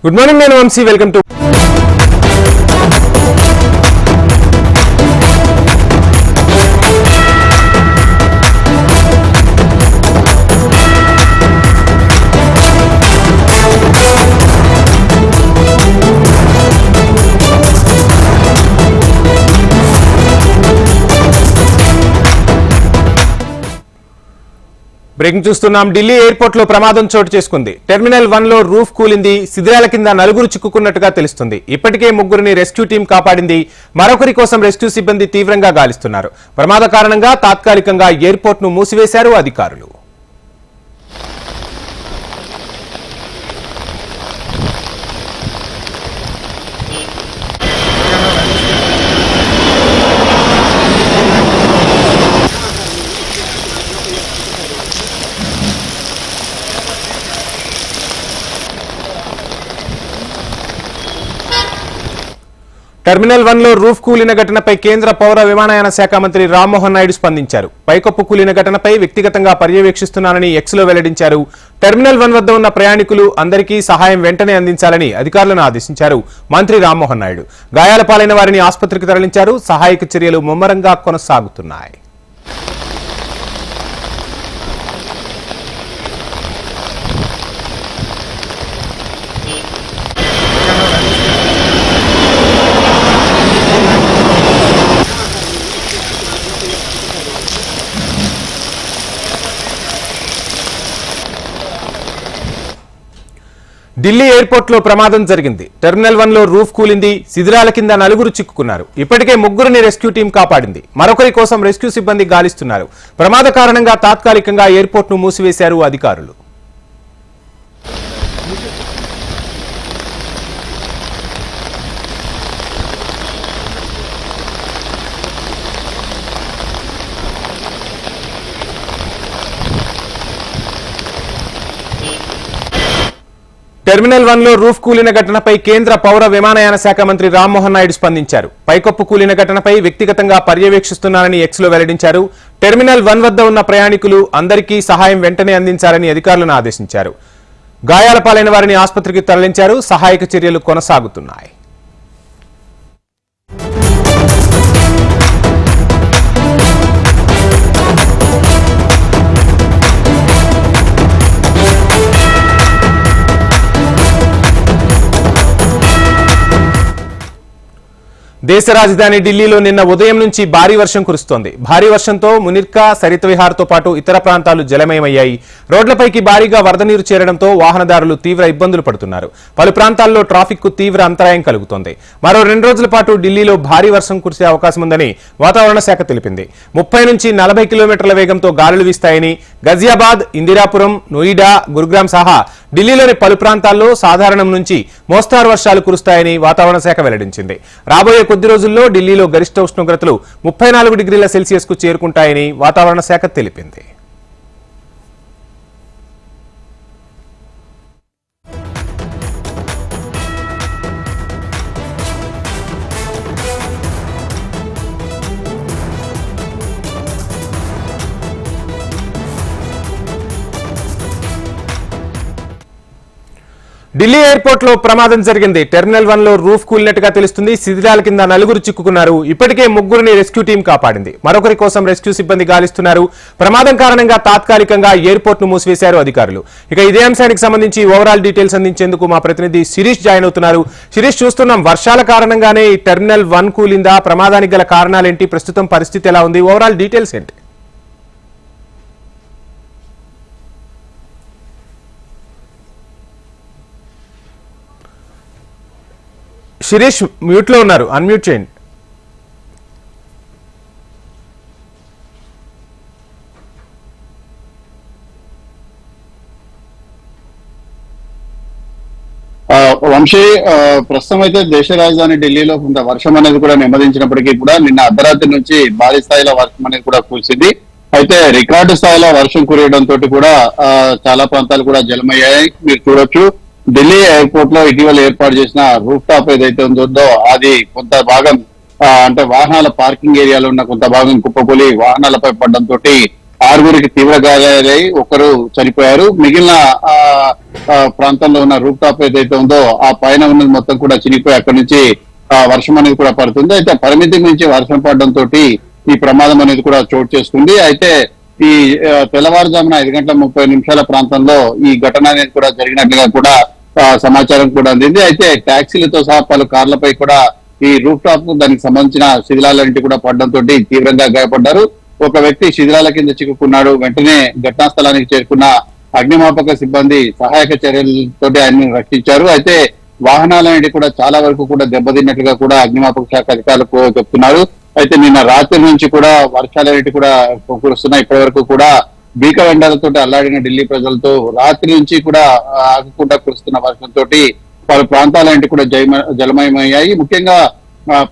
Good morning, నేను Vamsi. Welcome to breaking చూస్తున్నాం. Delhi airport లో ప్రమాదం చోటు చేసుకుంది. టెర్మినల్ 1 లో రూఫ్ కూలింది. శిథిలాల కింద నలుగురు చిక్కుకున్నట్టుగా తెలుస్తుంది. ఇప్పటికే ముగ్గురిని రెస్క్యూ టీం కాపాడింది. మరొకరి కోసం రెస్క్యూ సిబ్బంది తీవ్రంగా గాలిస్తున్నారు. ప్రమాద కారణంగా తాత్కాలికంగా ఎయిర్పోర్ట్ ను మూసివేశారు అధికారులు. టెర్మినల్ 1 లో రూఫ్ కూలిన ఘటనపై కేంద్ర పౌర విమానయాన శాఖ మంత్రి రామ్మోహన్ నాయుడు స్పందించారు. పైకప్పు కూలిన ఘటనపై వ్యక్తిగతంగా పర్యవేక్షిస్తున్నానని ఎక్స్లో వెల్లడించారు. టెర్మినల్ 1 వద్ద ఉన్న ప్రయాణికులు అందరికీ సహాయం వెంటనే అందించాలని అధికారులను ఆదేశించారు మంత్రి రామ్మోహన్ నాయుడు. గాయాల పాలైన వారిని ఆసుపత్రికి తరలించారు. సహాయక చర్యలు ముమ్మరంగా కొనసాగుతున్నాయి. ఢిల్లీ ఎయిర్పోర్ట్ లో ప్రమాదం జరిగింది. టెర్మినల్ 1 లో రూఫ్ కూలింది. శిథిలాల కింద నలుగురు చిక్కుకున్నారు. ఇప్పటికే ముగ్గురిని రెస్క్యూ టీం కాపాడింది. మరొకరి కోసం రెస్క్యూ సిబ్బంది గాలిస్తున్నారు. ప్రమాద కారణంగా తాత్కాలికంగా ఎయిర్పోర్ట్ ను మూసివేశారు అధికారులు. టెర్మినల్ 1 లో రూఫ్ కూలిన ఘటనపై కేంద్ర పౌర విమానయాన శాఖ మంత్రి రామ్మోహన్ నాయుడు స్పందించారు. పైకప్పు కూలిన ఘటనపై వ్యక్తిగతంగా పర్యవేక్షిస్తున్నానని ఎక్స్లో వెల్లడించారు. టెర్మినల్ 1 వద్ద ఉన్న ప్రయాణికులు అందరికీ సహాయం వెంటనే అందించాలని అధికారులను ఆదేశించారు. గాయాల పాలైన వారిని ఆసుపత్రికి తరలించారు. సహాయక చర్యలు కొనసాగుతున్నాయి. దేశ రాజధాని ఢిల్లీలో నిన్న ఉదయం నుంచి భారీ వర్షం కురుస్తోంది. భారీ వర్షంతో మునిర్కా, సరిత విహార్తో పాటు ఇతర ప్రాంతాలు జలమయమయ్యాయి. రోడ్లపైకి భారీగా వరద నీరు చేరడంతో వాహనదారులు తీవ్ర ఇబ్బందులు పడుతున్నారు. పలు ప్రాంతాల్లో ట్రాఫిక్ కు తీవ్ర అంతరాయం కలుగుతోంది. మరో 2 రోజుల పాటు ఢిల్లీలో భారీ వర్షం కురిసే అవకాశం ఉందని వాతావరణ శాఖ తెలిపింది. 30 నుంచి 40 కిలోమీటర్ల వేగంతో గాలులు వీస్తాయని, గజియాబాద్, ఇందిరాపురం, నోయిడా, గురుగ్రామ్ సహా ఢిల్లీలోని పలు ప్రాంతాల్లో సాధారణం నుంచి మోస్తారు వర్షాలు కురుస్తాయని వాతావరణ శాఖ వెల్లడించింది. రాబోయే కొద్ది రోజుల్లో ఢిల్లీలో గరిష్ట ఉష్ణోగ్రతలు 34 డిగ్రీల సెల్సియస్ కు చేరుకుంటాయని వాతావరణ శాఖ తెలిపింది. ఢిల్లీ ఎయిర్పోర్ట్ లో ప్రమాదం జరిగింది. టెర్మినల్ 1 లో రూఫ్ కూలినట్టుగా తెలుస్తుంది. శిథిలాల కింద నలుగురు చిక్కుకున్నారు. ఇప్పటికే ముగ్గురిని రెస్క్యూ టీం కాపాడింది. మరొకరి కోసం రెస్క్యూ సిబ్బంది గాలిస్తున్నారు. ప్రమాదం కారణంగా తాత్కాలికంగా ఎయిర్పోర్ట్ ను మూసివేశారు అధికారులు. ఇక ఇదే అంశానికి సంబంధించి ఓవరాల్ డీటెయిల్స్ అందించేందుకు మా ప్రతినిధి శిరీష్ జాయిన్ అవుతున్నారు. శిరీష్, చూస్తున్నాం వర్షాల కారణంగానే ఈ టెర్మినల్ 1 కూలిందా? ప్రమాదానికి గల కారణాలేంటి? ప్రస్తుతం పరిస్థితి ఎలా ఉంది? ఓవరాల్ డీటెయిల్స్ ఏంటి? శిరీష్ మ్యూట్ లో ఉన్నారు, అన్మ్యూట్ చేయండి. వంశీ, ప్రస్తుతం అయితే దేశ రాజధాని ఢిల్లీలో కొంత వర్షం అనేది కూడా నెమ్మదించినప్పటికీ కూడా నిన్న అర్ధరాత్రి నుంచి భారీ స్థాయిలో వర్షం అనేది కూడా కురిసింది. అయితే రికార్డు స్థాయిలో వర్షం కురియడంతో కూడా చాలా ప్రాంతాలు కూడా జలమయ్యాయి. మీరు చూడొచ్చు, ఢిల్లీ ఎయిర్పోర్ట్ లో ఇటీవల ఏర్పాటు చేసిన రూఫ్ టాప్ ఏదైతే ఉందో అది కొంత భాగం అంటే వాహనాల పార్కింగ్ ఏరియాలో ఉన్న కొంత భాగం కుప్పకూలి వాహనాలపై పడడంతో 6గురికి తీవ్ర గాయాలై ఒకరు చనిపోయారు. మిగిలిన ప్రాంతంలో ఉన్న రూఫ్ టాప్ ఏదైతే ఉందో ఆ పైన ఉన్నది మొత్తం కూడా చినిగిపోయి అక్కడి నుంచి వర్షం అనేది కూడా పడుతుంది. అయితే పరిమితి మించి వర్షం పడడంతో ఈ ప్రమాదం అనేది కూడా చోటు చేసుకుంది. అయితే ఈ తెల్లవారుజామున 5:30 ప్రాంతంలో ఈ ఘటన అనేది కూడా జరిగినట్లుగా కూడా సమాచారం కూడా అందింది. అయితే ట్యాక్సీలతో సహా పలు కార్లపై కూడా ఈ రూఫ్ టాప్ దానికి సంబంధించిన శిథిలాలన్నింటి కూడా పడడంతో తీవ్రంగా గాయపడ్డారు. ఒక వ్యక్తి శిథిలాల కింద చిక్కుకున్నాడు. వెంటనే ఘటనా స్థలానికి చేరుకున్న అగ్నిమాపక సిబ్బంది సహాయక చర్యలతో ఆయన్ని రక్షించారు. అయితే వాహనాలన్నిటి కూడా చాలా వరకు కూడా దెబ్బతిన్నట్లుగా కూడా అగ్నిమాపక శాఖ అధికారులు చెప్తున్నారు. అయితే నిన్న రాత్రి నుంచి కూడా వర్షాలన్నిటి కూడా కురుస్తున్నాయి. ఇప్పటి వరకు కూడా భీకర ఎండలతో అల్లాడిన ఢిల్లీ ప్రజలతో రాత్రి నుంచి కూడా ఆగకుండా కురుస్తున్న వర్షంతో పలు ప్రాంతాలన్నిటి కూడా జలమయమయ్యాయి. ముఖ్యంగా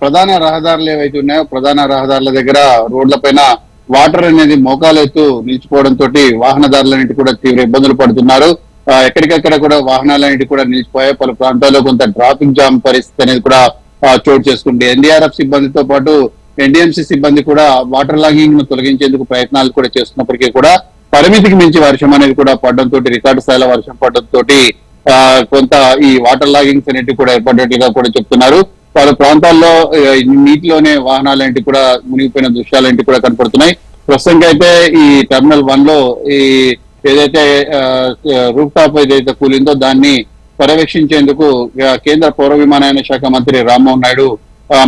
ప్రధాన రహదారులు ఏవైతే ఉన్నాయో ప్రధాన రహదారుల దగ్గర రోడ్లపైన వాటర్ అనేది మోకాలు ఎత్తు నిలిచిపోవడంతో వాహనదారులన్నిటి కూడా తీవ్ర ఇబ్బందులు పడుతున్నారు. ఎక్కడికక్కడ కూడా వాహనాలన్నిటి కూడా నిలిచిపోయాయి. పలు ప్రాంతాల్లో కొంత ట్రాఫిక్ జామ్ పరిస్థితి అనేది కూడా చోటు చేసుకుంది. ఎన్డీఆర్ఎఫ్ సిబ్బందితో పాటు ఎన్డీఎంసీ సిబ్బంది కూడా వాటర్ లాగింగ్ ను తొలగించేందుకు ప్రయత్నాలు కూడా చేస్తున్నప్పటికీ కూడా పరిమితికి మించి వర్షం అనేది కూడా పడడంతో రికార్డు స్థాయిలో వర్షం పడడంతో కొంత ఈ వాటర్ లాగింగ్స్ అనేటివి కూడా ఏర్పడ్డట్టుగా కూడా చెప్తున్నారు. పలు ప్రాంతాల్లో నీటిలోనే వాహనాలన్నింటి కూడా మునిగిపోయిన దృశ్యాలన్నింటి కూడా కనపడుతున్నాయి. ప్రస్తుతానికి అయితే ఈ టెర్మినల్ 1 లో ఈ ఏదైతే రూఫ్ టాప్ ఏదైతే కూలిందో దాన్ని పర్యవేక్షించేందుకు కేంద్ర పౌర విమానయాన శాఖ మంత్రి రామ్మోహన్ నాయుడు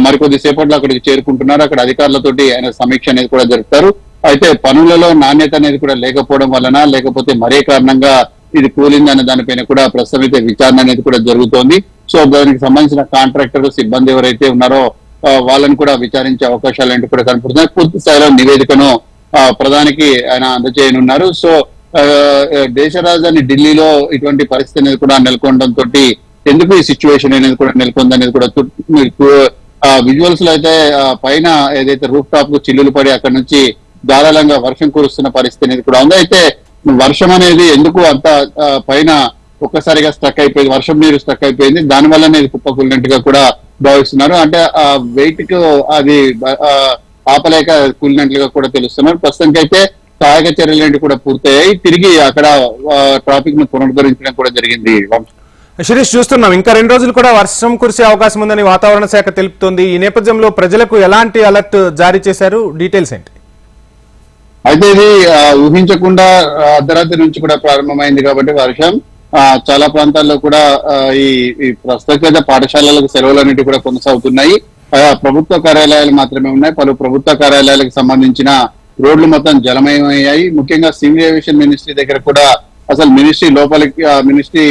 మరికొద్ది సేపట్లో అక్కడికి చేరుకుంటున్నారు. అక్కడ అధికారులతోటి ఆయన సమీక్ష అనేది కూడా జరుపుతారు. అయితే పనులలో నాణ్యత అనేది కూడా లేకపోవడం వలన లేకపోతే మరే కారణంగా ఇది కూలింది అనే దానిపైన కూడా ప్రస్తుతం అయితే విచారణ అనేది కూడా జరుగుతోంది. సో దానికి సంబంధించిన కాంట్రాక్టర్ సిబ్బంది ఎవరైతే ఉన్నారో వాళ్ళని కూడా విచారించే అవకాశాలు ఏంటి కూడా కనపడుతున్నాయి. పూర్తి స్థాయిలో నివేదికను ప్రధానికి ఆయన అందజేయనున్నారు. సో దేశ రాజధాని ఢిల్లీలో ఇటువంటి పరిస్థితి అనేది కూడా నెలకొనడంతో ఎందుకు ఈ సిచ్యువేషన్ అనేది కూడా నెలకొంది అనేది కూడా విజువల్స్ లో అయితే పైన ఏదైతే రూఫ్ టాప్ కు చిల్లులు పడి అక్కడ నుంచి ధారాళంగా వర్షం కురుస్తున్న పరిస్థితి అనేది కూడా ఉంది. అయితే వర్షం అనేది ఎందుకు అంత పైన ఒక్కసారిగా స్ట్రక్ అయిపోయింది, వర్షం నీరు స్ట్రక్ అయిపోయింది, దాని వల్లనే ఇది కుప్పకూలినట్టుగా కూడా భావిస్తున్నారు. అంటే ఆ వెయిట్ కు అది ఆపలేక కూలినట్లుగా కూడా తెలుస్తున్నారు. ప్రస్తుతానికి అయితే సహాయక చర్యలు కూడా పూర్తయ్యాయి. తిరిగి అక్కడ ట్రాఫిక్ ను పునరుద్ధరించడం కూడా జరిగింది. శిరీష్, చూస్తున్నాం ఇంకా 2 రోజులు కూడా వర్షం కురిసే అవకాశం ఉందని వాతావరణ శాఖ తెలుపుతోంది. ఈ నేపథ్యంలో ప్రజలకు ఎలాంటి అలర్ట్ జారీ చేశారు? డీటెయిల్స్ ఏంటి? అయితే ఇది ఊహించకుండా అర్ధరాత్రి నుంచి కూడా ప్రారంభమైంది కాబట్టి వర్షం చాలా ప్రాంతాల్లో కూడా ఈ ప్రస్తుత పాఠశాలలకు సెలవులన్నిటి కూడా కొనసాగుతున్నాయి. ప్రభుత్వ కార్యాలయాలు మాత్రమే ఉన్నాయి. పలు ప్రభుత్వ కార్యాలయాలకు సంబంధించిన రోడ్లు మొత్తం జలమయమయ్యాయి. ముఖ్యంగా సివిల్ ఏవియేషన్ మినిస్ట్రీ దగ్గర కూడా అసలు మినిస్ట్రీ లోపలికి మినిస్ట్రీ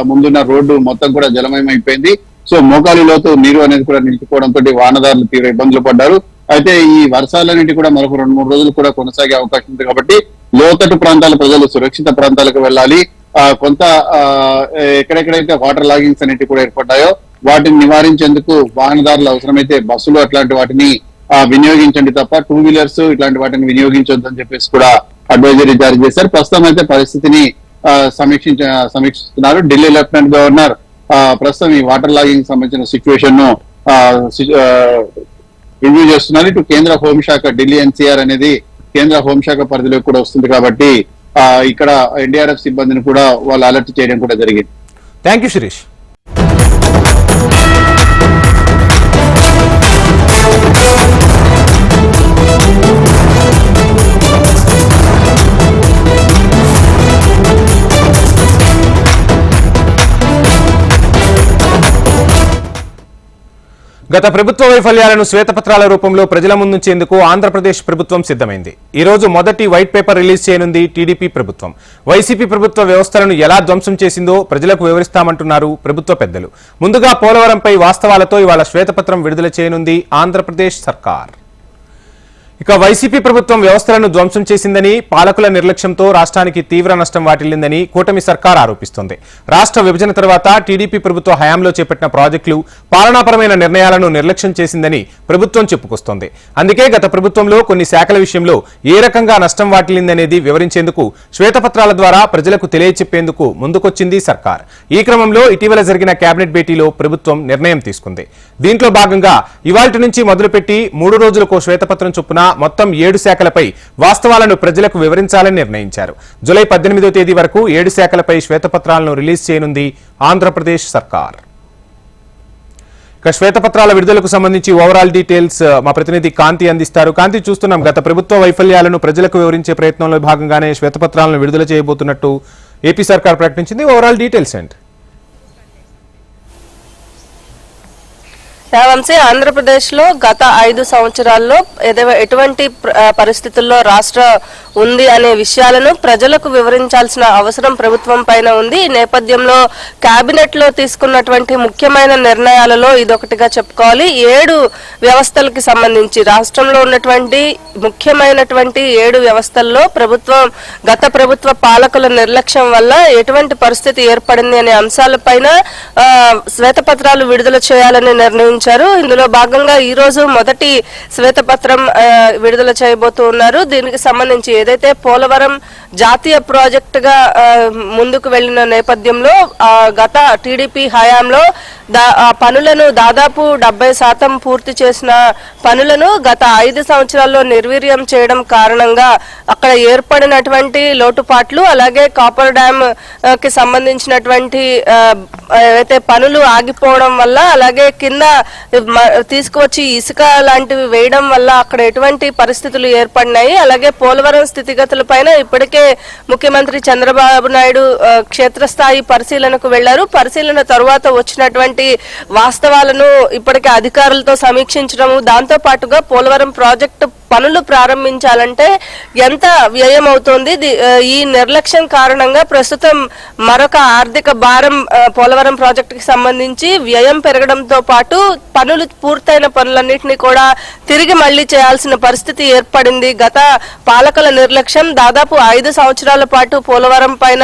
ముందున్న రోడ్డు మొత్తం కూడా జలమయం అయిపోయింది. సో మోకాలి లోతు నీరు అనేది కూడా నిలిచిపోవడంతో వాహనదారులు తీవ్ర ఇబ్బందులు పడ్డారు. అయితే ఈ వర్షాలన్నింటి కూడా మరొక 2-3 రోజులు కూడా కొనసాగే అవకాశం ఉంది కాబట్టి లోతట్టు ప్రాంతాల ప్రజలు సురక్షిత ప్రాంతాలకు వెళ్ళాలి. కొంత ఎక్కడెక్కడైతే వాటర్ లాగింగ్స్ అనేవి కూడా ఏర్పడ్డాయో వాటిని నివారించేందుకు వాహనదారులు అవసరమైతే బస్సులు అట్లాంటి వాటిని వినియోగించండి తప్ప 2 వీలర్స్ ఇట్లాంటి వాటిని వినియోగించొద్దని చెప్పేసి కూడా అడ్వైజరీ జారీ చేశారు. ప్రస్తుతం అయితే పరిస్థితిని సమీక్షిస్తున్నారు. ఢిల్లీ లెఫ్టినెంట్ గవర్నర్ ప్రస్తుతం ఈ వాటర్ లాగింగ్ సంబంధించిన సిచ్యువేషన్ ను రివ్యూ చేస్తున్నారు. ఇటు కేంద్ర హోంశాఖ ఢిల్లీ ఎన్సీఆర్ అనేది కేంద్ర హోంశాఖ పరిధిలోకి కూడా వస్తుంది కాబట్టి ఇక్కడ ఎన్డీఆర్ఎఫ్ సిబ్బందిని కూడా వాళ్ళు అలర్ట్ చేయడం కూడా జరిగింది. Thank you Shirish. గత ప్రభుత్వ వైఫల్యాలను శ్వేతపత్రాల రూపంలో ప్రజల ముందుంచేందుకు ఆంధ్రప్రదేశ్ ప్రభుత్వం సిద్ధమైంది. ఈ రోజు మొదటి వైట్ పేపర్ రిలీజ్ చేయనుంది టీడీపీ ప్రభుత్వం. వైసీపీ ప్రభుత్వ వ్యవస్థలను ఎలా ధ్వంసం చేసిందో ప్రజలకు వివరిస్తామంటున్నారు ప్రభుత్వ పెద్దలు. ముందుగా పోలవరంపై వాస్తవాలతో ఇవాళ శ్వేతపత్రం విడుదల చేయనుంది ఆంధ్రప్రదేశ్ సర్కార్. ఇక వైసీపీ ప్రభుత్వం వ్యవస్థలను ధ్వంసం చేసిందని, పాలకుల నిర్లక్ష్యంతో రాష్ట్రానికి తీవ్ర నష్టం వాటిల్లిందని కూటమి సర్కార్ ఆరోపిస్తోంది. రాష్ట్ర విభజన తర్వాత టీడీపీ ప్రభుత్వ హయాంలో చేపట్టిన ప్రాజెక్టులు, పాలనాపరమైన నిర్ణయాలను నిర్లక్ష్యం చేసిందని ప్రభుత్వం చెప్పుకొస్తోంది. అందుకే గత ప్రభుత్వంలో కొన్ని శాఖల విషయంలో ఏ రకంగా నష్టం వాటిల్లిందనేది వివరించేందుకు శ్వేతపత్రాల ద్వారా ప్రజలకు తెలియచెప్పేందుకు ముందుకొచ్చింది సర్కార్. ఈ క్రమంలో ఇటీవల జరిగిన కేబినెట్ భేటీలో ప్రభుత్వం నిర్ణయం తీసుకుంది. దీంట్లో భాగంగా ఇవాల్టి నుంచి మొదలుపెట్టి 3 రోజులకు శ్వేతపత్రం చొప్పున మొత్తం 7 శాఖలపై వాస్తవాలను ప్రజలకు వివరించాలని నిర్ణయించారు. జూలై 18వ తేదీ వరకు 7 శాఖలపై శ్వేతపత్రాలను రిలీజ్ చేయనుంది ఆంధ్రప్రదేశ్ సర్కార్. శ్వేతపత్రాల విడుదలకు సంబంధించి ఓవరాల్ డీటెయిల్స్ మా ప్రతినిధి కాంతి అందిస్తారు. కాంతి, చూస్తున్నాం గత ప్రభుత్వ వైఫల్యాలను ప్రజలకు వివరించే ప్రయత్నంలో భాగంగానే శ్వేతపత్రాలను విడుదల చేయబోతున్నట్టు ఏపీ సర్కార్ ప్రకటించింది. ఓవరాల్ డీటెయిల్స్ ఏంటి? వంశీ, ఆంధ్రప్రదేశ్ లో గత 5 సంవత్సరాల్లో ఎటువంటి పరిస్థితుల్లో రాష్ట్ర ఉంది అనే విషయాలను ప్రజలకు వివరించాల్సిన అవసరం ప్రభుత్వం పైన ఉంది. ఈ నేపథ్యంలో కేబినెట్ లో తీసుకున్నటువంటి ముఖ్యమైన నిర్ణయాలలో ఇదొకటిగా చెప్పుకోవాలి. 7 వ్యవస్థలకి సంబంధించి రాష్ట్రంలో ఉన్నటువంటి ముఖ్యమైనటువంటి 7 వ్యవస్థల్లో గత ప్రభుత్వ పాలకుల నిర్లక్ష్యం వల్ల ఎటువంటి పరిస్థితి ఏర్పడింది అనే అంశాలపైన శ్వేతపత్రాలు విడుదల చేయాలని నిర్ణయించారు. ఇందులో భాగంగా ఈ రోజు మొదటి శ్వేతపత్రం విడుదల చేయబోతూ ఉన్నారు. దీనికి సంబంధించి ఏదైతే పోలవరం జాతీయ ప్రాజెక్ట్ గా ముందుకు వెళ్లిన నేపథ్యంలో గత టీడీపీ హయాంలో పనులను దాదాపు 70% పూర్తి చేసిన పనులను గత 5 సంవత్సరాల్లో నిర్వీర్యం చేయడం కారణంగా అక్కడ ఏర్పడినటువంటి లోటుపాట్లు, అలాగే కాపర్ డ్యామ్ కి సంబంధించినటువంటి ఏవైతే పనులు ఆగిపోవడం వల్ల, అలాగే కింద తీసుకువచ్చి ఇసుక లాంటివి వేయడం వల్ల అక్కడ ఎటువంటి పరిస్థితులు ఏర్పడినాయి. అలాగే పోలవరం స్థితిగతుల పైన ఇప్పటికే ముఖ్యమంత్రి చంద్రబాబు నాయుడు క్షేత్రస్థాయి పరిశీలనకు వెళ్లారు. పరిశీలన తరువాత వచ్చినటువంటి వాస్తవాలను ఇప్పటికే అధికారులతో సమీక్షించడము, దాంతో పాటుగా పోలవరం ప్రాజెక్టు పనులు ప్రారంభించాలంటే ఎంత వ్యయం అవుతోంది, ఈ నిర్లక్ష్యం కారణంగా ప్రస్తుతం మరొక ఆర్థిక భారం పోలవరం ప్రాజెక్టుకి సంబంధించి వ్యయం పెరగడంతో పాటు పనులు పూర్తయిన పనులన్నింటినీ కూడా తిరిగి మళ్లీ చేయాల్సిన పరిస్థితి ఏర్పడింది. గత పాలకుల నిర్లక్ష్యం దాదాపు 5 సంవత్సరాల పాటు పోలవరం పైన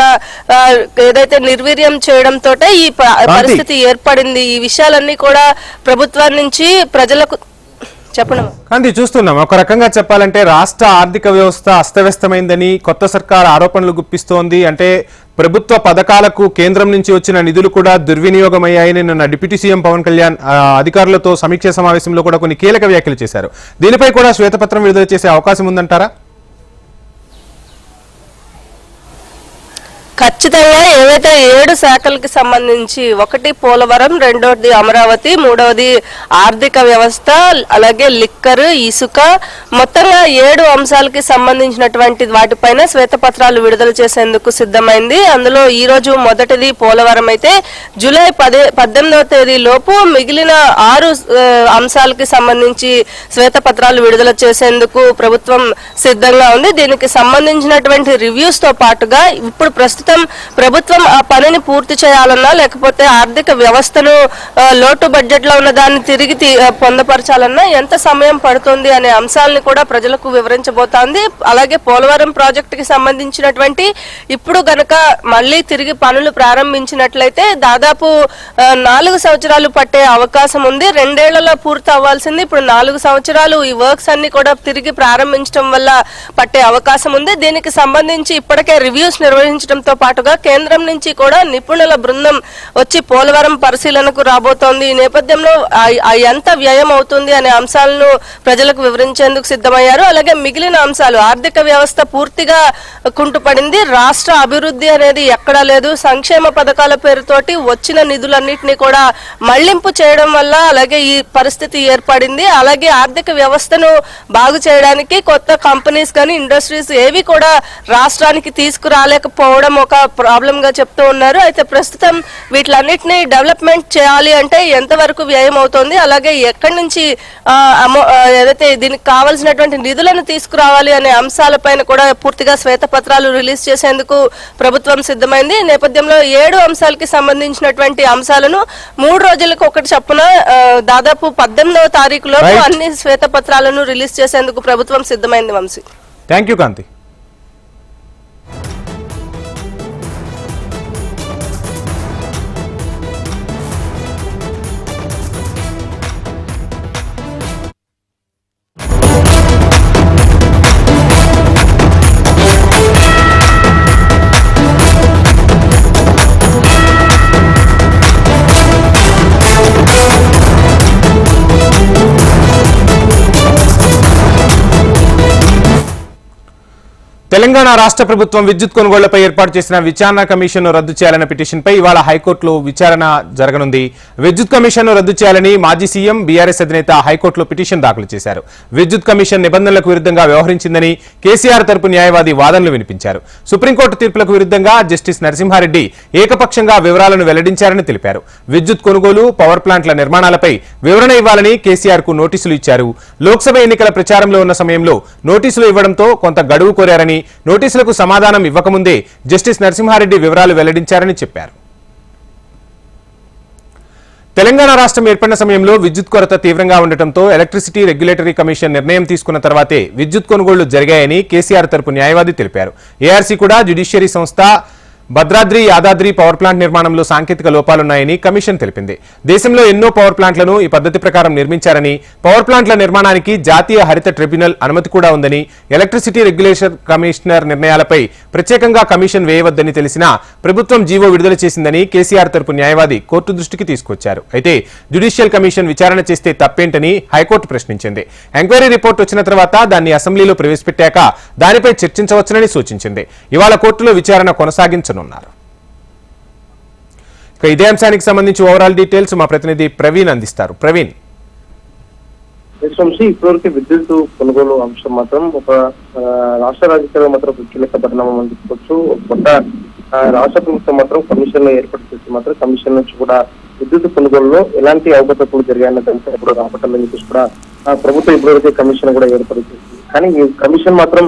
ఏదైతే నిర్వీర్యం చేయడంతో ఈ పరిస్థితి ఏర్పడింది. ఈ విషయాలన్నీ కూడా ప్రభుత్వం నుంచి ప్రజలకు కాంతి, చూస్తున్నాం. ఒక రకంగా చెప్పాలంటే రాష్ట్ర ఆర్థిక వ్యవస్థ అస్తవ్యస్తమైందని కొత్త సర్కార్ ఆరోపణలు గుప్పిస్తోంది. అంటే ప్రభుత్వ పథకాలకు కేంద్రం నుంచి వచ్చిన నిధులు కూడా దుర్వినియోగమయ్యాయని నిన్న డిప్యూటీ సీఎం పవన్ కళ్యాణ్ అధికారులతో సమీక్ష సమావేశంలో కూడా కొన్ని కీలక వ్యాఖ్యలు చేశారు. దీనిపై కూడా శ్వేతపత్రం విడుదల చేసే అవకాశం ఉందంటారా? ఖచ్చితంగా ఏవైతే 7 శాఖలకి సంబంధించి, ఒకటి పోలవరం, రెండోది అమరావతి, మూడవది ఆర్థిక వ్యవస్థ, అలాగే లిక్కర్, ఇసుక, మొత్తంగా 7 అంశాలకి సంబంధించినటువంటి వాటిపైన శ్వేతపత్రాలు విడుదల చేసేందుకు సిద్ధమైంది. అందులో ఈ రోజు మొదటిది పోలవరం అయితే జూలై 18వ తేదీ లోపు మిగిలిన 6 అంశాలకి సంబంధించి శ్వేతపత్రాలు విడుదల చేసేందుకు ప్రభుత్వం సిద్ధంగా ఉంది. దీనికి సంబంధించినటువంటి రివ్యూస్ తో పాటుగా ఇప్పుడు ప్రస్తుతం ప్రభుత్వం ఆ పనిని పూర్తి చేయాలన్నా, లేకపోతే ఆర్థిక వ్యవస్థను లోటు బడ్జెట్ లో ఉన్న దాన్ని తిరిగి పొందపరచాలన్నా ఎంత సమయం పడుతుంది అనే అంశాలను కూడా ప్రజలకు వివరించబోతోంది. అలాగే పోలవరం ప్రాజెక్టుకి సంబంధించినటువంటి ఇప్పుడు గనక మళ్లీ తిరిగి పనులు ప్రారంభించినట్లయితే దాదాపు 4 సంవత్సరాలు పట్టే అవకాశం ఉంది. 2 ఏళ్లలో పూర్తి అవ్వాల్సింది ఇప్పుడు 4 సంవత్సరాలు ఈ వర్క్స్ అన్ని కూడా తిరిగి ప్రారంభించడం వల్ల పట్టే అవకాశం ఉంది. దీనికి సంబంధించి ఇప్పటికే రివ్యూస్ నిర్వహించడంతో పాటుగా కేంద్రం నుంచి కూడా నిపుణుల బృందం వచ్చి పోలవరం పరిశీలనకు రాబోతోంది. ఈ నేపథ్యంలో ఎంత వ్యయం అవుతుంది అనే అంశాలను ప్రజలకు వివరించేందుకు సిద్ధమయ్యారు. అలాగే మిగిలిన అంశాలు, ఆర్థిక వ్యవస్థ పూర్తిగా కుంటుపడింది, రాష్ట్ర అభివృద్ధి అనేది ఎక్కడా లేదు, సంక్షేమ పథకాల పేరుతోటి వచ్చిన నిధులన్నింటినీ కూడా మళ్లింపు చేయడం వల్ల అలాగే ఈ పరిస్థితి ఏర్పడింది. అలాగే ఆర్థిక వ్యవస్థను బాగు చేయడానికి కొత్త కంపెనీస్ కానీ ఇండస్ట్రీస్ ఏవి కూడా రాష్ట్రానికి తీసుకురాలేకపోవడం ఒక ప్రాబ్లం గా చెప్తూ ఉన్నారు. అయితే ప్రస్తుతం వీటిలన్నిటిని డెవలప్మెంట్ చేయాలి అంటే ఎంతవరకు వ్యయం అవుతోంది, అలాగే ఎక్కడి నుంచి ఏదైతే దీనికి కావాల్సినటువంటి నిధులను తీసుకురావాలి అనే అంశాలపైన కూడా పూర్తిగా శ్వేతపత్రాలు రిలీజ్ చేసేందుకు ప్రభుత్వం సిద్ధమైంది. ఈ నేపథ్యంలో 7 అంశాలకి సంబంధించినటువంటి అంశాలను 3 రోజులకు ఒకటి చొప్పున దాదాపు 18వ తారీఖులోపు అన్ని శ్వేతపత్రాలను రిలీజ్ చేసేందుకు ప్రభుత్వం సిద్ధమైంది. వంశీ, థ్యాంక్ యూ కాంతి. తెలంగాణ రాష్ట్ర ప్రభుత్వం విద్యుత్ కొనుగోళ్లపై ఏర్పాటు చేసిన విచారణ కమిషన్ను రద్దు చేయాలన్న పిటిషన్పై ఇవాళ హైకోర్టులో విచారణ జరగనుంది. విద్యుత్ కమిషన్ను రద్దు చేయాలని మాజీ సీఎం బీఆర్ఎస్ అధినేత హైకోర్టులో పిటిషన్ దాఖలు చేశారు. విద్యుత్ కమిషన్ నిబంధనలకు విరుద్ధంగా వ్యవహరించిందని కేసీఆర్ తరపు న్యాయవాది వాదనలు వినిపించారు. సుప్రీంకోర్టు తీర్పులకు విరుద్ధంగా జస్టిస్ నరసింహారెడ్డి ఏకపక్షంగా వివరాలను వెల్లడించారని తెలిపారు. విద్యుత్ కొనుగోలు, పవర్ ప్లాంట్ల నిర్మాణాలపై వివరణ ఇవ్వాలని కేసీఆర్ కు నోటీసులు ఇచ్చారు. లోక్సభ ఎన్నికల ప్రచారంలో ఉన్న సమయంలో నోటీసులు ఇవ్వడంతో కొంత గడువు కోరారని, నోటీసులకు సమాధానం ఇవ్వకముందే జస్టిస్ నరసింహారెడ్డి వివరాలు వెల్లడించారని చెప్పారు. తెలంగాణ రాష్ట్రం ఏర్పడిన సమయంలో విద్యుత్ కొరత తీవ్రంగా ఉండటంతో ఎలక్ట్రిసిటీ రెగ్యులేటరీ కమిషన్ నిర్ణయం తీసుకున్న తర్వాతే విద్యుత్ కొనుగోళ్లు జరిగాయని కేసీఆర్ తరపు న్యాయవాది తెలిపారు. ఏఆర్సీ కూడా జ్యుడిషియరీ సంస్థ భద్రాద్రి, యాదాద్రి పవర్ ప్లాంట్ నిర్మాణంలో సాంకేతిక లోపాలున్నాయని కమిషన్ తెలిపింది. దేశంలో ఎన్నో పవర్ ప్లాంట్లను ఈ పద్ధతి ప్రకారం నిర్మించారని, పవర్ ప్లాంట్ల నిర్మాణానికి జాతీయ హరిత ట్రిబ్యునల్ అనుమతి కూడా ఉందని, ఎలక్ట్రిసిటీ రెగ్యులేషన్ కమిషనర్ నిర్ణయాలపై ప్రత్యేకంగా కమిషన్ వేయవద్దని తెలిసినా ప్రభుత్వం జీవో విడుదల చేసిందని కేసీఆర్ తరపు న్యాయవాది కోర్టు దృష్టికి తీసుకొచ్చారు. అయితే జ్యుడిషియల్ కమిషన్ విచారణ చేస్తే తప్పేంటని హైకోర్టు ప్రశ్నించింది. ఎంక్వైరీ రిపోర్ట్ వచ్చిన తర్వాత దాన్ని అసెంబ్లీలో ప్రవేశపెట్టాక దానిపై చర్చించవచ్చునని సూచించింది. ఇవాళ కోర్టులో విచారణ కొనసాగించనున్నారు. ఇదే అంశానికి సంబంధించి ఓవరాల్ డీటెయిల్స్ మా ప్రతినిధి ప్రవీణ్ అందిస్తారు. ప్రవీణ్, ఇప్పటివరకు విద్యుత్ కొనుగోలు అంశం మాత్రం ఒక రాష్ట్ర రాజకీయాల్లో మాత్రం కీలక పరిణామం అని చెప్పుకోవచ్చు. కొత్త రాష్ట్ర ప్రభుత్వం మాత్రం కమిషన్ ఏర్పాటు చేసి మాత్రం కమిషన్ నుంచి కూడా విద్యుత్ కొనుగోలులో ఎలాంటి అవకతవకలు జరిగాయన్న దానిపై ఇప్పుడు రాబట్టాలని చెప్పేసి కూడా ప్రభుత్వం ఇప్పటివరకే కమిషన్ కూడా ఏర్పాటు చేసింది. కానీ ఈ కమిషన్ మాత్రం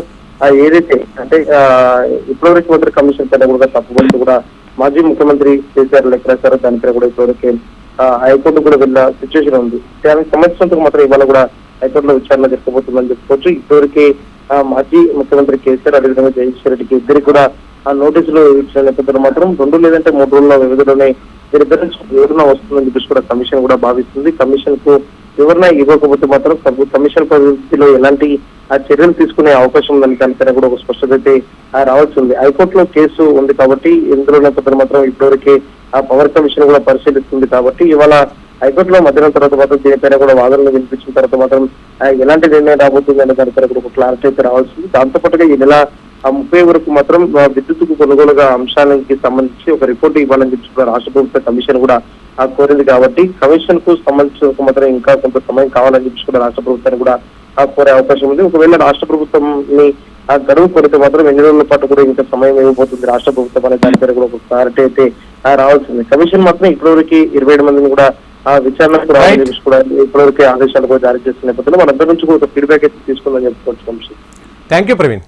ఏదైతే అంటే ఇప్పటివరకు మాత్రం కమిషన్ పైన కూడా తప్పుకుంటూ కూడా మాజీ ముఖ్యమంత్రి కేసీఆర్ లెక్క రాశారు. దానిపై కూడా ఇప్పటివరకే హైకోర్టు కూడా వెళ్ళిన సిచ్యువేషన్ ఉంది. దానికి సంబంధించినందుకు మాత్రం ఇవాళ కూడా హైకోర్టులో విచారణ జరగబోతుందని చెప్పుకోవచ్చు. ఇప్పటివరకే మాజీ ముఖ్యమంత్రి కేసీఆర్ అదేవిధంగా జగదీశ్వర్ రెడ్డికి ఇద్దరికి కూడా నోటీసులు ఇచ్చిన నేపథ్యంలో మాత్రం 2 లేదంటే 3 రోజుల వ్యవధిలోనే వీరిద్దరి నుంచి వివరణ వస్తుందని చెప్పేసి కూడా కమిషన్ కూడా భావిస్తుంది. కమిషన్ కు వివరణ ఇవ్వకపోతే మాత్రం కమిషన్ పరిధిలో ఎలాంటి చర్యలు తీసుకునే అవకాశం ఉందని దానిపైన కూడా ఒక స్పష్టత అయితే రావాల్సి ఉంది. హైకోర్టులో కేసు ఉంది కాబట్టి ఇందులో నేపథ్యంలో మాత్రం ఇప్పటివరకే పవర్ కమిషన్ కూడా పరిశీలిస్తుంది కాబట్టి ఇవాళ హైకోర్టులో మధ్యాహ్నం తర్వాత మాత్రం దీనిపైన కూడా వాదనలు వినిపించిన తర్వాత మాత్రం ఎలాంటి నిర్ణయం రాబోతుంది అనే దానిపైన కూడా ఒక క్లారిటీ అయితే రావాల్సింది. దాంతో పాటుగా ఈ నెల 30 వరకు మాత్రం విద్యుత్కు కొనుగోలుగా అంశానికి సంబంధించి ఒక రిపోర్ట్ ఇవ్వాలని చెప్పి రాష్ట్ర ప్రభుత్వ కమిషన్ కూడా కోరింది కాబట్టి కమిషన్ కు సంబంధించిన మాత్రం ఇంకా కొంత సమయం కావాలని చెప్పి కూడా రాష్ట్ర ప్రభుత్వాన్ని కూడా కోరే అవకాశం ఉంది. ఒకవేళ రాష్ట్ర ప్రభుత్వంని గడువు కోరితే మాత్రం ఎన్ని రోజుల పాటు కూడా ఇంకా సమయం ఇవ్వబోతుంది రాష్ట్ర ప్రభుత్వం అనే దానిపైన కూడా ఒక క్లారిటీ అయితే రావాల్సింది. కమిషన్ మాత్రం ఇప్పటివరకు 27 మందిని కూడా విచారణకు రావాలని చెప్పి కూడా ఇప్పటివరకు ఆదేశాలు కూడా జారీ చేస్తున్న నేపథ్యంలో మనందరి నుంచి కూడా ఒక ఫీడ్బ్యాక్ అయితే తీసుకుందని చెప్పుకోవచ్చు. Commission thank you Praveen.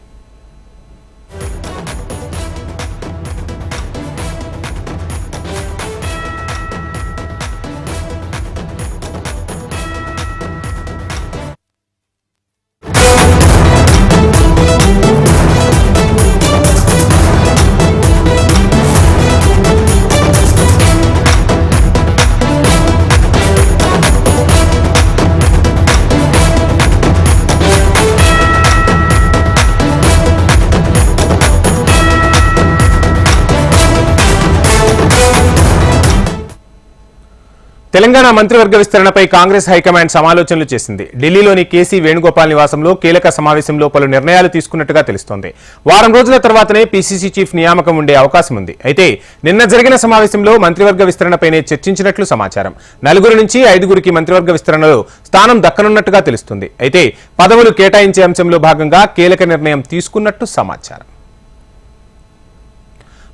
Telangana మంత్రివర్గ విస్తరణపై కాంగ్రెస్ హైకమాండ్ సమాలోచనలు చేసింది. ఢిల్లీలోని కేసీ వేణుగోపాల్ నివాసంలో కీలక సమావేశంలో పలు నిర్ణయాలు తీసుకున్నట్టుగా తెలుస్తోంది. వారం రోజుల తర్వాతనే పీసీసీ చీఫ్ నియామకం ఉండే అవకాశం ఉంది. అయితే నిన్న జరిగిన సమావేశంలో మంత్రివర్గ విస్తరణపైనే చర్చించినట్లు సమాచారం. 4 నుంచి 5 మంత్రివర్గ విస్తరణలో స్థానం దక్కనున్నట్టుగా తెలుస్తుంది. అయితే పదవులు కేటాయించే అంశంలో భాగంగా కీలక నిర్ణయం తీసుకున్నట్టు సమాచారం.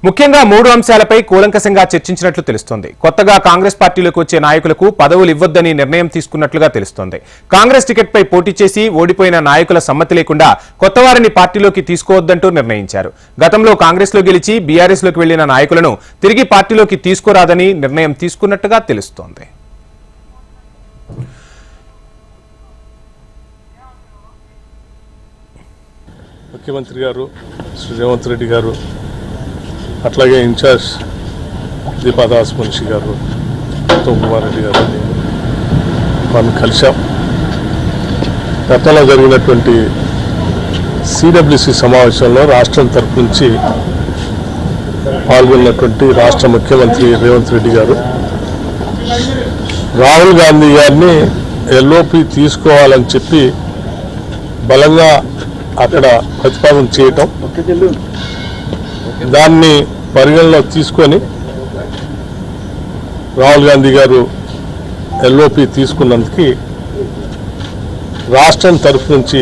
ముఖ్యంగా 3 అంశాలపై కూలంకషంగా చర్చించినట్లు తెలుస్తోంది. కొత్తగా కాంగ్రెస్ పార్టీలోకి వచ్చే నాయకులకు పదవులు ఇవ్వొద్దని నిర్ణయం తీసుకున్నట్లుగా తెలుస్తోంది. కాంగ్రెస్ టికెట్పై పోటీ చేసి ఓడిపోయిన నాయకుల సమ్మతి లేకుండా కొత్తవారిని పార్టీలోకి తీసుకోవద్దంటూ నిర్ణయించారు. గతంలో కాంగ్రెస్లో గెలిచి బీఆర్ఎస్లోకి వెళ్లిన నాయకులను తిరిగి పార్టీలోకి తీసుకోరాదని నిర్ణయం తీసుకున్నట్టుగా తెలుస్తోంది. ముఖ్యమంత్రి గారు శ్రీ రేవంత్ రెడ్డి గారు, అట్లాగే ఇన్ఛార్జ్ దీపాదాస్ మున్షి గారు, ఉత్తమ్ కుమార్ రెడ్డి గారు మనం కలిశాం. గతంలో జరిగినటువంటి సిడబ్ల్యూసి సమావేశంలో రాష్ట్రం తరఫు నుంచి పాల్గొన్నటువంటి రాష్ట్ర ముఖ్యమంత్రి రేవంత్ రెడ్డి గారు రాహుల్ గాంధీ గారిని ఎల్ఓపి తీసుకోవాలని చెప్పి బలంగా అక్కడ ప్రతిపాదన చేయటం, దాన్ని పరిగణలో తీసుకొని రాహుల్ గాంధీ గారు ఎల్ఓపి తీసుకున్నందుకు రాష్ట్రం తరఫు నుంచి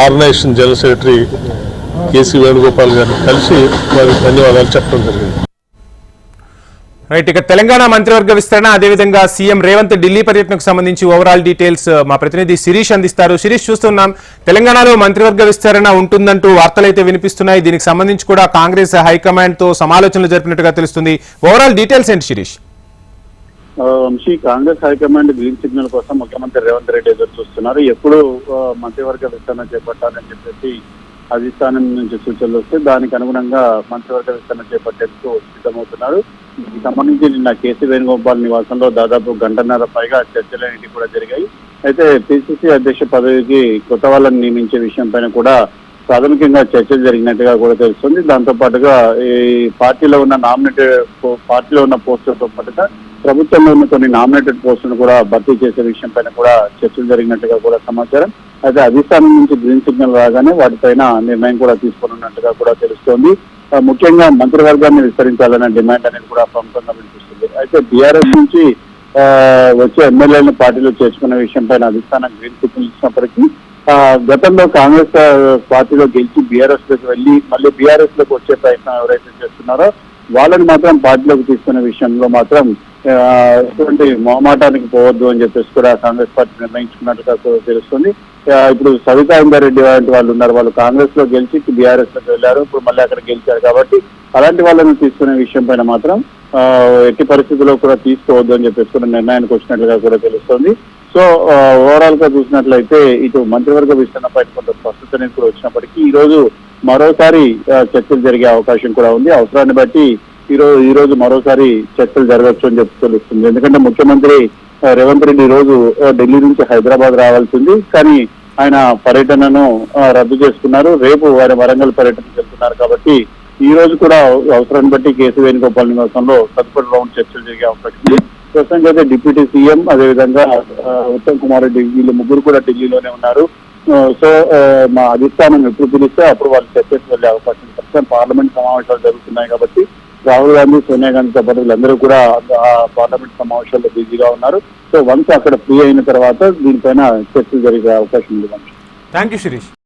organisation general secretary KC Venugopal గారిని కలిసి వారికి ధన్యవాదాలు చెప్పడం జరిగింది. రైట్, ఇక తెలంగాణ మంత్రివర్గ విస్తరణ అదేవిధంగా సీఎం రేవంత్ ఢిల్లీ పర్యటనకు సంబంధించి ఓవరాల్ డీటెయిల్స్ మా ప్రతినిధి శిరీష్ అందిస్తారు. శిరీష్, చూస్తున్నాం తెలంగాణలో మంత్రివర్గ విస్తరణ ఉంటుందంటూ వార్తలైతే వినిపిస్తున్నాయి. దీనికి సంబంధించి కూడా కాంగ్రెస్ హైకమాండ్ తో సమాలోచనలు జరిపినట్టుగా తెలుస్తుంది. ఓవరాల్ డీటెయిల్స్ ఏంటి Shirish? Vamshi, Congress high command green signal కోసం ముఖ్యమంత్రి రేవంత్ రెడ్డి ఎదురు చూస్తున్నారు. ఎప్పుడు మంత్రివర్గ విస్తరణ చేపట్టాలని చెప్పేసి అధిష్టానం నుంచి సూచనలు వస్తే దానికి అనుగుణంగా మంత్రివర్గ విస్తరణ చేపట్టేందుకు సిద్ధమవుతున్నారు. దీనికి సంబంధించి నిన్న కేసీ వేణుగోపాల్ నివాసంలో దాదాపు గంటన్నర పైగా చర్చలన్నింటి కూడా జరిగాయి. అయితే పిసిసి అధ్యక్ష పదవికి కొత్త వాళ్ళని నియమించే విషయం పైన కూడా ప్రాథమికంగా చర్చలు జరిగినట్టుగా కూడా తెలుస్తుంది. దాంతో పాటుగా ఈ పార్టీలో ఉన్న పోస్టులతో పాటుగా ప్రభుత్వంలో ఉన్న కొన్ని నామినేటెడ్ పోస్టులను కూడా భర్తీ చేసే విషయం పైన కూడా చర్చలు జరిగినట్టుగా కూడా సమాచారం. అయితే అధిష్టానం నుంచి గ్రీన్ సిగ్నల్ రాగానే వాటిపైన నిర్ణయం కూడా తీసుకున్నట్టుగా కూడా తెలుస్తోంది. ముఖ్యంగా మంత్రివర్గాన్ని విస్తరించాలనే డిమాండ్ అనేది కూడా ప్రముఖంగా వినిపిస్తుంది. అయితే బీఆర్ఎస్ నుంచి వచ్చే ఎమ్మెల్యేలను పార్టీలో చేర్చుకునే విషయం పైన అధిష్టానం గ్రీన్ సిగ్నల్ ఇచ్చినప్పటికీ గతంలో కాంగ్రెస్ పార్టీలో గెలిచి బీఆర్ఎస్ లోకి వెళ్లి మళ్ళీ బీఆర్ఎస్ లోకి వచ్చే ప్రయత్నం ఎవరైతే చేస్తున్నారో వాళ్ళని మాత్రం పార్టీలోకి తీసుకునే విషయంలో మాత్రం ఎటువంటి మొహమాటానికి పోవద్దు అని చెప్పేసి కూడా కాంగ్రెస్ పార్టీ నిర్ణయించుకున్నట్టుగా తెలుస్తుంది. ఇప్పుడు సవితా ఇందారెడ్డి లాంటి వాళ్ళు ఉన్నారు, వాళ్ళు కాంగ్రెస్ లో గెలిచి బీఆర్ఎస్ లోకి వెళ్ళారు, ఇప్పుడు మళ్ళీ అక్కడ గెలిచారు. కాబట్టి అలాంటి వాళ్ళని తీసుకునే విషయం పైన మాత్రం ఎట్టి పరిస్థితుల్లో కూడా తీసుకోవద్దు అని చెప్పేసి కూడా నిర్ణయానికి వచ్చినట్లుగా కూడా తెలుస్తుంది. సో ఓవరాల్ గా చూసినట్లయితే ఇటు మంత్రివర్గ విస్తరణ పైన కొంత స్పష్టత అనేది కూడా వచ్చినప్పటికీ ఈ రోజు మరోసారి చర్చలు జరిగే అవకాశం కూడా ఉంది. అవసరాన్ని బట్టి ఈ రోజు మరోసారి చర్చలు జరగవచ్చు అని చెప్పి తెలుస్తుంది. ఎందుకంటే ముఖ్యమంత్రి రేవంత్ రెడ్డి ఈ రోజు ఢిల్లీ నుంచి హైదరాబాద్ రావాల్సింది, కానీ ఆయన పర్యటనను రద్దు చేసుకున్నారు. రేపు వారి వరంగల్ పర్యటనకు వెళ్తున్నారు. కాబట్టి ఈ రోజు కూడా అవసరాన్ని బట్టి కేసీ వేణుగోపాల్ నివాసంలో తదుపరి రౌండ్ చర్చలు జరిగే అవకాశం ఉంది. ప్రస్తుతానికి అయితే డిప్యూటీ సీఎం అదేవిధంగా ఉత్తమ్ కుమార్ రెడ్డి వీళ్ళు ముగ్గురు కూడా ఢిల్లీలోనే ఉన్నారు. సో మా అధిష్టానం ఎప్పుడు పిలిస్తే అప్పుడు వాళ్ళు చర్చకు వెళ్లే అవకాశం ఉంది. ప్రస్తుతం పార్లమెంట్ సమావేశాలు జరుగుతున్నాయి కాబట్టి రాహుల్ గాంధీ, సోనియా గాంధీతో పాటు వీళ్ళందరూ కూడా పార్లమెంట్ సమావేశాల్లో బిజీగా ఉన్నారు. సో వన్స్ అక్కడ ఫ్రీ అయిన తర్వాత దీనిపైన చర్చలు జరిగే అవకాశం ఉంది. Thank you Sirish.